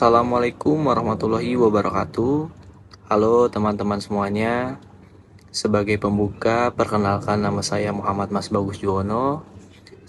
Assalamualaikum warahmatullahi wabarakatuh. Halo teman-teman semuanya. Sebagai pembuka, perkenalkan nama saya Muhammad Mas Bagus Juwono.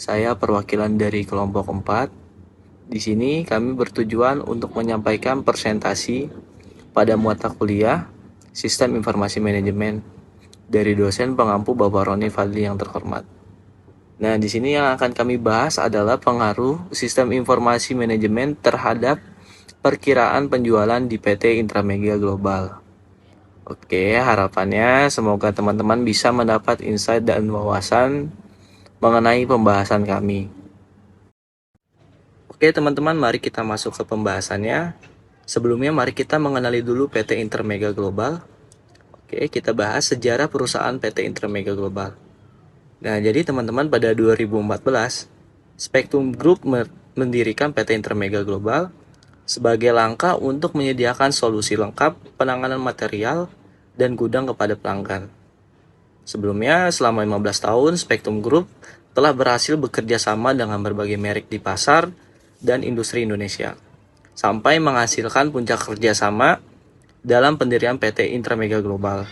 Saya perwakilan dari kelompok 4. Di sini kami bertujuan untuk menyampaikan presentasi pada mata kuliah Sistem Informasi Manajemen dari dosen pengampu Bapak Roni Fadli yang terhormat. Nah, di sini yang akan kami bahas adalah pengaruh sistem informasi manajemen terhadap perkiraan penjualan di PT Intramega Global. Oke, harapannya semoga teman-teman bisa mendapat insight dan wawasan mengenai pembahasan kami. Oke, teman-teman, mari kita masuk ke pembahasannya. Sebelumnya, mari kita mengenali dulu PT Intermega Global. Oke, kita bahas sejarah perusahaan PT Intermega Global. Nah, jadi teman-teman, pada 2014, Spektrum Group mendirikan PT Intermega Global sebagai langkah untuk menyediakan solusi lengkap penanganan material dan gudang kepada pelanggan. Sebelumnya, selama 15 tahun, Spektrum Group telah berhasil bekerja sama dengan berbagai merek di pasar dan industri Indonesia, sampai menghasilkan puncak kerjasama dalam pendirian PT Intramega Global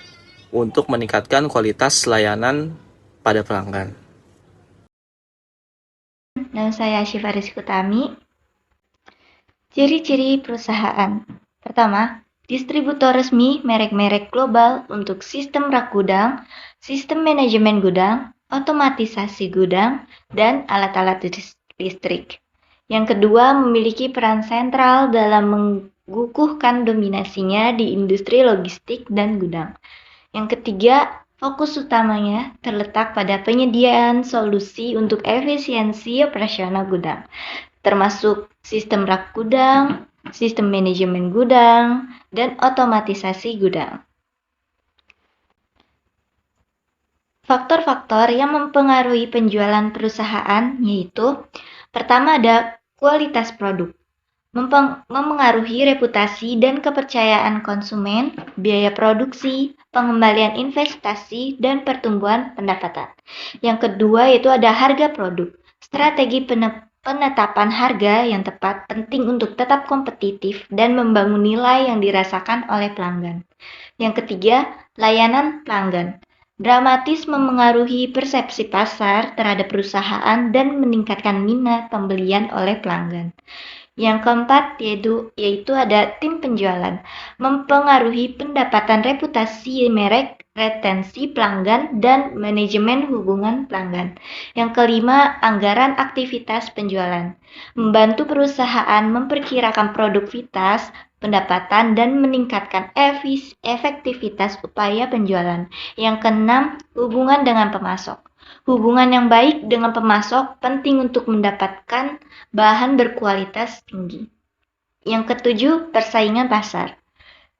untuk meningkatkan kualitas layanan pada pelanggan. Nama saya Syifa Rizky Utami. Ciri-ciri perusahaan. Pertama, distributor resmi merek-merek global untuk sistem rak gudang, sistem manajemen gudang, otomatisasi gudang, dan alat-alat listrik. Yang kedua, memiliki peran sentral dalam mengukuhkan dominasinya di industri logistik dan gudang. Yang ketiga, fokus utamanya terletak pada penyediaan solusi untuk efisiensi operasional gudang, termasuk sistem rak gudang, sistem manajemen gudang, dan otomatisasi gudang. Faktor-faktor yang mempengaruhi penjualan perusahaan yaitu pertama ada kualitas produk, memengaruhi reputasi dan kepercayaan konsumen, biaya produksi, pengembalian investasi, dan pertumbuhan pendapatan. Yang kedua yaitu ada harga produk, strategi penetapan harga yang tepat penting untuk tetap kompetitif dan membangun nilai yang dirasakan oleh pelanggan. Yang ketiga, layanan pelanggan. Dramatis memengaruhi persepsi pasar terhadap perusahaan dan meningkatkan minat pembelian oleh pelanggan. Yang keempat yaitu ada tim penjualan, mempengaruhi pendapatan reputasi merek, retensi pelanggan, dan manajemen hubungan pelanggan. Yang kelima, anggaran aktivitas penjualan, membantu perusahaan memperkirakan produktivitas, pendapatan, dan meningkatkan efektivitas upaya penjualan. Yang keenam, hubungan dengan pemasok. Hubungan yang baik dengan pemasok penting untuk mendapatkan bahan berkualitas tinggi. Yang ketujuh, persaingan pasar.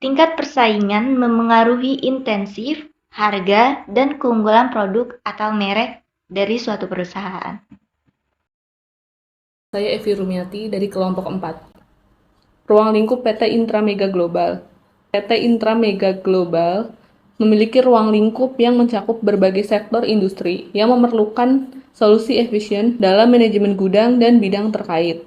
Tingkat persaingan memengaruhi intensif, harga, dan keunggulan produk atau merek dari suatu perusahaan. Saya Evi Rumiati dari kelompok 4. Ruang lingkup PT Intramega Global. PT Intramega Global memiliki ruang lingkup yang mencakup berbagai sektor industri yang memerlukan solusi efisien dalam manajemen gudang dan bidang terkait.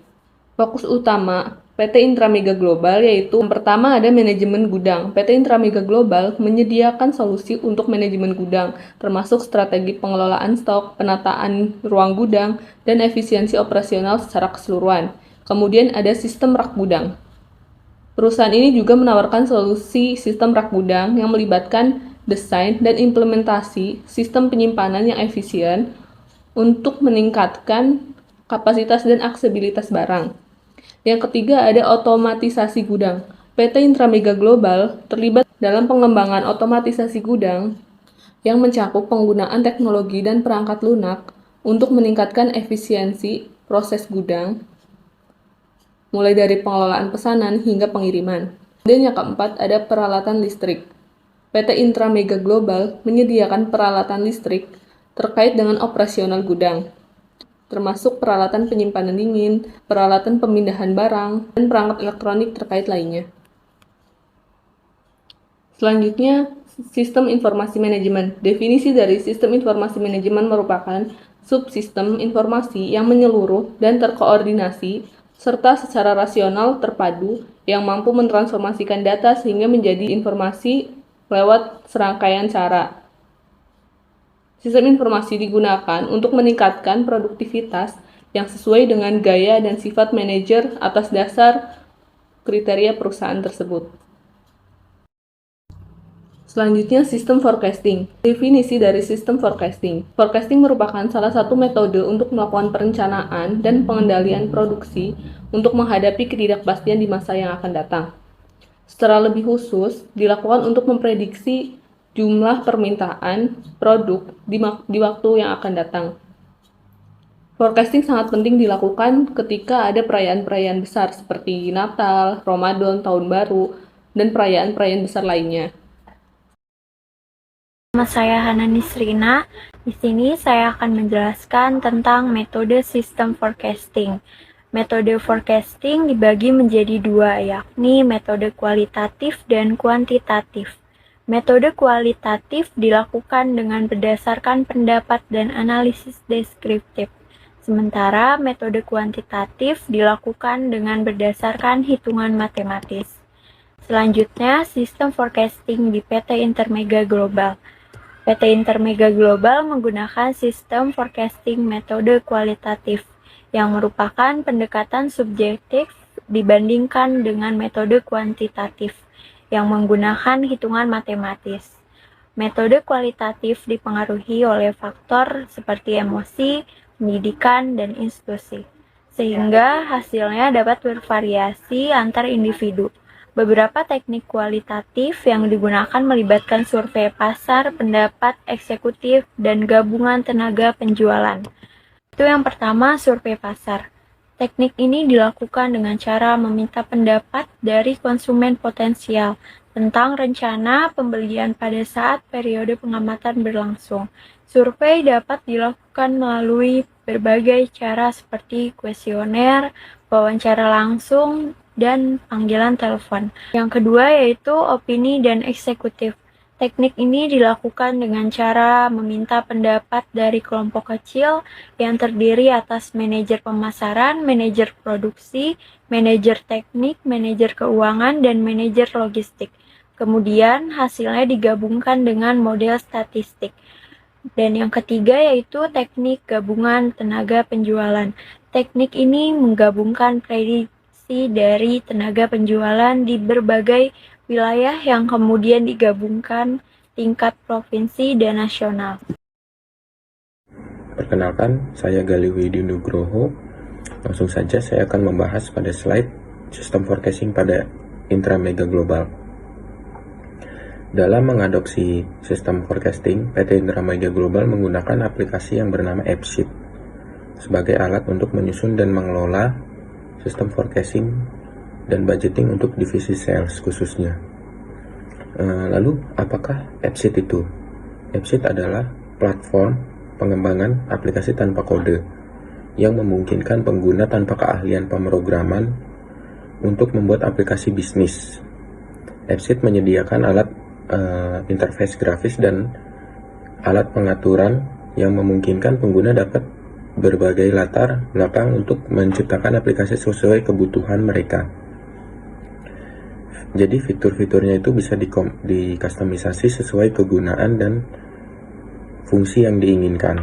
Fokus utama PT Intramega Global yaitu yang pertama ada manajemen gudang. PT Intramega Global menyediakan solusi untuk manajemen gudang, termasuk strategi pengelolaan stok, penataan ruang gudang, dan efisiensi operasional secara keseluruhan. Kemudian ada sistem rak gudang. Perusahaan ini juga menawarkan solusi sistem rak gudang yang melibatkan desain dan implementasi sistem penyimpanan yang efisien untuk meningkatkan kapasitas dan aksesibilitas barang. Yang ketiga ada otomatisasi gudang. PT Intramega Global terlibat dalam pengembangan otomatisasi gudang yang mencakup penggunaan teknologi dan perangkat lunak untuk meningkatkan efisiensi proses gudang, mulai dari pengelolaan pesanan hingga pengiriman. Dan yang keempat ada peralatan listrik. PT Intramega Global menyediakan peralatan listrik terkait dengan operasional gudang, termasuk peralatan penyimpanan dingin, peralatan pemindahan barang, dan perangkat elektronik terkait lainnya. Selanjutnya, sistem informasi manajemen. Definisi dari sistem informasi manajemen merupakan subsistem informasi yang menyeluruh dan terkoordinasi serta secara rasional terpadu yang mampu mentransformasikan data sehingga menjadi informasi lewat serangkaian cara. Sistem informasi digunakan untuk meningkatkan produktivitas yang sesuai dengan gaya dan sifat manajer atas dasar kriteria perusahaan tersebut. Selanjutnya, sistem forecasting. Definisi dari sistem forecasting. Forecasting merupakan salah satu metode untuk melakukan perencanaan dan pengendalian produksi untuk menghadapi ketidakpastian di masa yang akan datang. Secara lebih khusus, dilakukan untuk memprediksi jumlah permintaan produk di waktu yang akan datang. Forecasting sangat penting dilakukan ketika ada perayaan-perayaan besar seperti Natal, Ramadan, Tahun Baru, dan perayaan-perayaan besar lainnya. Nama saya Hana Nisrina. Di sini saya akan menjelaskan tentang metode sistem forecasting. Metode forecasting dibagi menjadi dua, yakni metode kualitatif dan kuantitatif. Metode kualitatif dilakukan dengan berdasarkan pendapat dan analisis deskriptif. Sementara metode kuantitatif dilakukan dengan berdasarkan hitungan matematis. Selanjutnya, sistem forecasting di PT Intermega Global. PT Intermega Global menggunakan sistem forecasting metode kualitatif yang merupakan pendekatan subjektif dibandingkan dengan metode kuantitatif yang menggunakan hitungan matematis. Metode kualitatif dipengaruhi oleh faktor seperti emosi, pendidikan, dan institusi, sehingga hasilnya dapat bervariasi antar individu. Beberapa teknik kualitatif yang digunakan melibatkan survei pasar, pendapat eksekutif, dan gabungan tenaga penjualan. Itu yang pertama, survei pasar. Teknik ini dilakukan dengan cara meminta pendapat dari konsumen potensial tentang rencana pembelian pada saat periode pengamatan berlangsung. Survei dapat dilakukan melalui berbagai cara seperti kuesioner, wawancara langsung, dan panggilan telepon. Yang kedua yaitu opini dan eksekutif. Teknik ini dilakukan dengan cara meminta pendapat dari kelompok kecil yang terdiri atas manajer pemasaran, manajer produksi, manajer teknik, manajer keuangan, dan manajer logistik. Kemudian hasilnya digabungkan dengan model statistik. Dan yang ketiga yaitu teknik gabungan tenaga penjualan. Teknik ini menggabungkan prediksi dari tenaga penjualan di berbagai wilayah yang kemudian digabungkan tingkat provinsi dan nasional. Perkenalkan, saya Galih Widi Nugroho. Langsung saja saya akan membahas pada slide sistem forecasting pada Intermega Global. Dalam mengadopsi sistem forecasting, PT Intermega Global menggunakan aplikasi yang bernama AppSheet sebagai alat untuk menyusun dan mengelola sistem forecasting dan budgeting untuk divisi sales khususnya. Lalu, apakah AppSheet itu? AppSheet adalah platform pengembangan aplikasi tanpa kode yang memungkinkan pengguna tanpa keahlian pemrograman untuk membuat aplikasi bisnis. AppSheet menyediakan alat interface grafis dan alat pengaturan yang memungkinkan pengguna dapat berbagai latar belakang untuk menciptakan aplikasi sesuai kebutuhan mereka. Jadi fitur-fiturnya itu bisa dikustomisasi sesuai kegunaan dan fungsi yang diinginkan.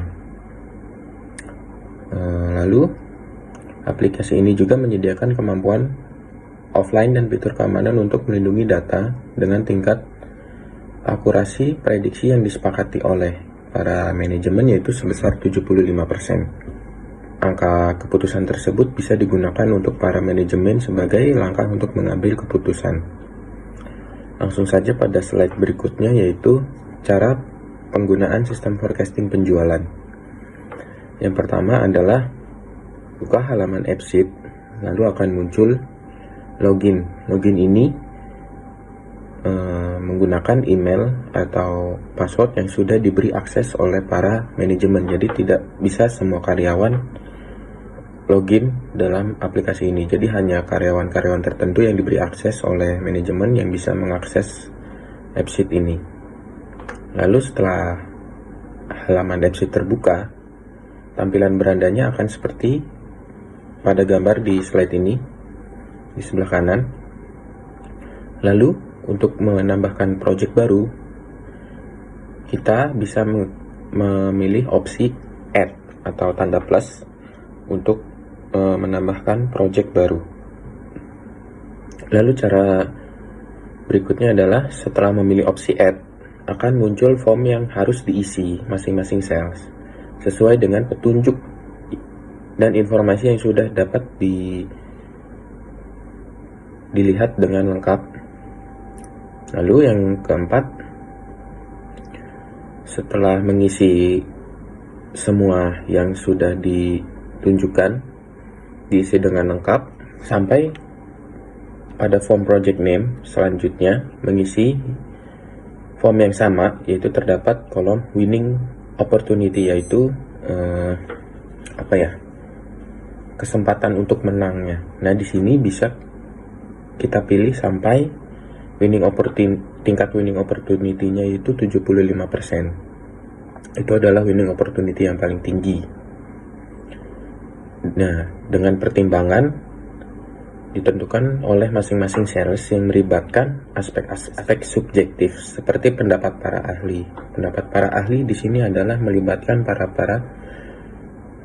Lalu aplikasi ini juga menyediakan kemampuan offline dan fitur keamanan untuk melindungi data dengan tingkat akurasi prediksi yang disepakati oleh para manajemen yaitu sebesar 75%. Angka keputusan tersebut bisa digunakan untuk para manajemen sebagai langkah untuk mengambil keputusan. Langsung saja pada slide berikutnya yaitu cara penggunaan sistem forecasting penjualan. Yang pertama adalah buka halaman AppSheet, lalu akan muncul login. Login ini menggunakan email atau password yang sudah diberi akses oleh para manajemen. Jadi tidak bisa semua karyawan login dalam aplikasi ini. Jadi hanya karyawan-karyawan tertentu yang diberi akses oleh manajemen yang bisa mengakses AppSheet ini. Lalu setelah halaman AppSheet terbuka, tampilan berandanya akan seperti pada gambar di slide ini. Di sebelah kanan Lalu, untuk menambahkan project baru, kita bisa memilih opsi add atau tanda plus untuk menambahkan project baru. Lalu cara berikutnya adalah setelah memilih opsi add, akan muncul form yang harus diisi masing-masing sales sesuai dengan petunjuk dan informasi yang sudah dapat dilihat dengan lengkap. Lalu yang keempat, setelah mengisi semua yang sudah ditunjukkan, diisi dengan lengkap, sampai pada form project name, selanjutnya mengisi form yang sama, yaitu terdapat kolom winning opportunity, yaitu kesempatan untuk menangnya. Nah, di sini bisa kita pilih sampai tingkat winning opportunity-nya itu 75%. Itu adalah winning opportunity yang paling tinggi. Nah, dengan pertimbangan ditentukan oleh masing-masing sales yang melibatkan aspek subjektif seperti pendapat para ahli. Pendapat para ahli di sini adalah melibatkan para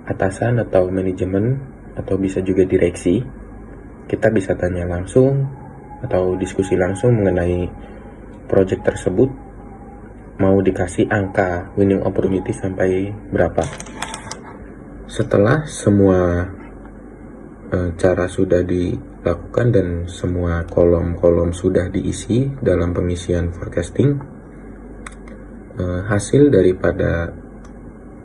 atasan atau manajemen atau bisa juga direksi. Kita bisa tanya langsung atau diskusi langsung mengenai project tersebut, mau dikasih angka winning opportunity sampai berapa. Setelah semua cara sudah dilakukan dan semua kolom-kolom sudah diisi dalam pengisian forecasting, hasil daripada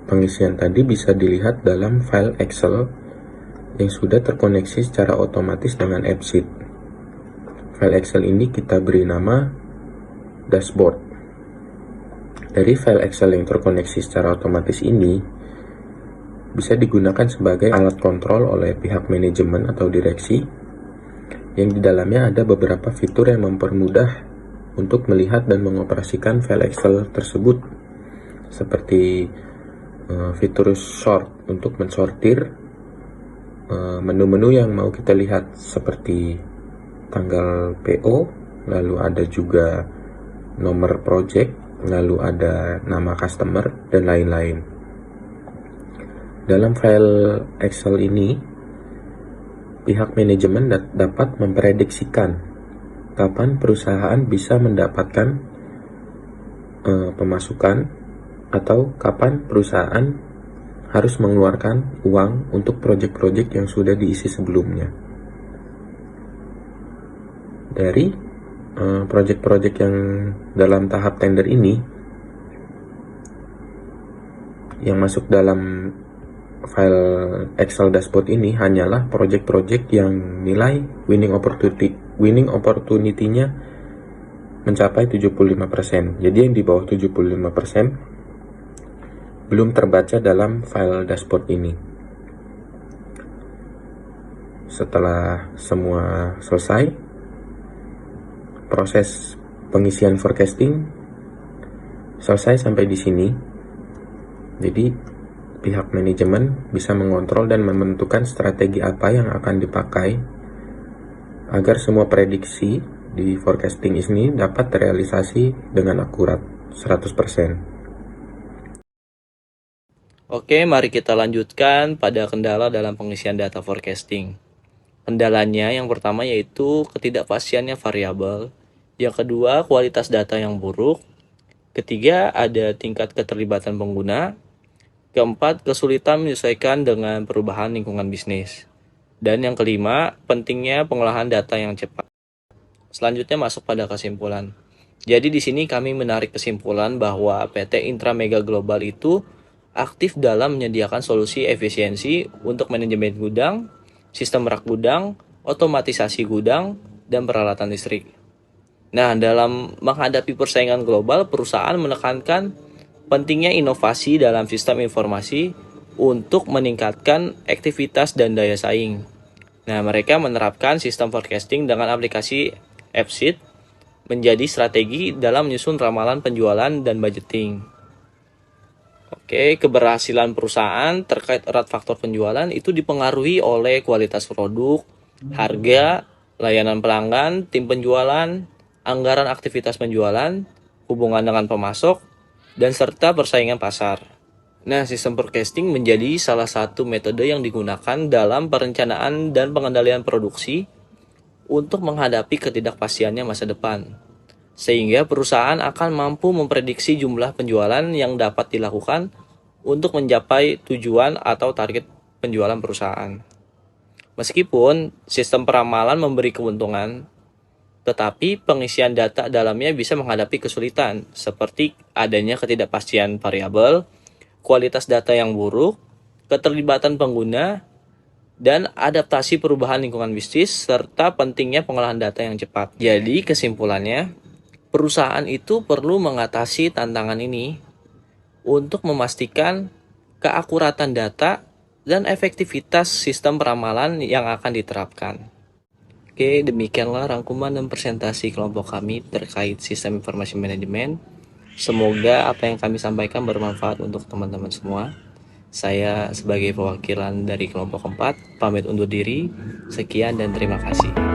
pengisian tadi bisa dilihat dalam file Excel yang sudah terkoneksi secara otomatis dengan AppSheet. File Excel ini kita beri nama dashboard. Dari file Excel yang terkoneksi secara otomatis ini bisa digunakan sebagai alat kontrol oleh pihak manajemen atau direksi, yang di dalamnya ada beberapa fitur yang mempermudah untuk melihat dan mengoperasikan file Excel tersebut, seperti fitur sort untuk mensortir menu-menu yang mau kita lihat, seperti tanggal PO, lalu ada juga nomor project, lalu ada nama customer, dan lain-lain. Dalam file Excel ini, pihak manajemen dapat memprediksikan kapan perusahaan bisa mendapatkan pemasukan atau kapan perusahaan harus mengeluarkan uang untuk proyek-proyek yang sudah diisi sebelumnya. Dari proyek-proyek yang dalam tahap tender ini, yang masuk dalam file Excel dashboard ini hanyalah project-project yang nilai winning opportunity-nya mencapai 75%. Jadi yang di bawah 75% belum terbaca dalam file dashboard ini. Setelah semua selesai, proses pengisian forecasting selesai sampai di sini. Jadi pihak manajemen bisa mengontrol dan menentukan strategi apa yang akan dipakai agar semua prediksi di forecasting ini dapat terrealisasi dengan akurat 100%. Oke, mari kita lanjutkan pada kendala dalam pengisian data forecasting. Kendalanya yang pertama yaitu ketidakpastiannya variabel, yang kedua kualitas data yang buruk, ketiga ada tingkat keterlibatan pengguna, keempat, kesulitan menyesuaikan dengan perubahan lingkungan bisnis. Dan yang kelima, pentingnya pengolahan data yang cepat. Selanjutnya masuk pada kesimpulan. Jadi di sini kami menarik kesimpulan bahwa PT Intra Mega Global itu aktif dalam menyediakan solusi efisiensi untuk manajemen gudang, sistem rak gudang, otomatisasi gudang, dan peralatan listrik. Nah, dalam menghadapi persaingan global, perusahaan menekankan pentingnya inovasi dalam sistem informasi untuk meningkatkan aktivitas dan daya saing. Nah, mereka menerapkan sistem forecasting dengan aplikasi AppSheet menjadi strategi dalam menyusun ramalan penjualan dan budgeting. Oke, keberhasilan perusahaan terkait erat faktor penjualan itu dipengaruhi oleh kualitas produk, harga, layanan pelanggan, tim penjualan, anggaran aktivitas penjualan, hubungan dengan pemasok, dan serta persaingan pasar. Nah, sistem forecasting menjadi salah satu metode yang digunakan dalam perencanaan dan pengendalian produksi untuk menghadapi ketidakpastiannya masa depan, sehingga perusahaan akan mampu memprediksi jumlah penjualan yang dapat dilakukan untuk mencapai tujuan atau target penjualan perusahaan. Meskipun sistem peramalan memberi keuntungan, tetapi pengisian data dalamnya bisa menghadapi kesulitan, seperti adanya ketidakpastian variabel, kualitas data yang buruk, keterlibatan pengguna, dan adaptasi perubahan lingkungan bisnis, serta pentingnya pengolahan data yang cepat. Jadi kesimpulannya, perusahaan itu perlu mengatasi tantangan ini untuk memastikan keakuratan data dan efektivitas sistem peramalan yang akan diterapkan. Oke, demikianlah rangkuman dan presentasi kelompok kami terkait sistem informasi manajemen. Semoga apa yang kami sampaikan bermanfaat untuk teman-teman semua. Saya sebagai perwakilan dari kelompok 4 pamit undur diri. Sekian dan terima kasih.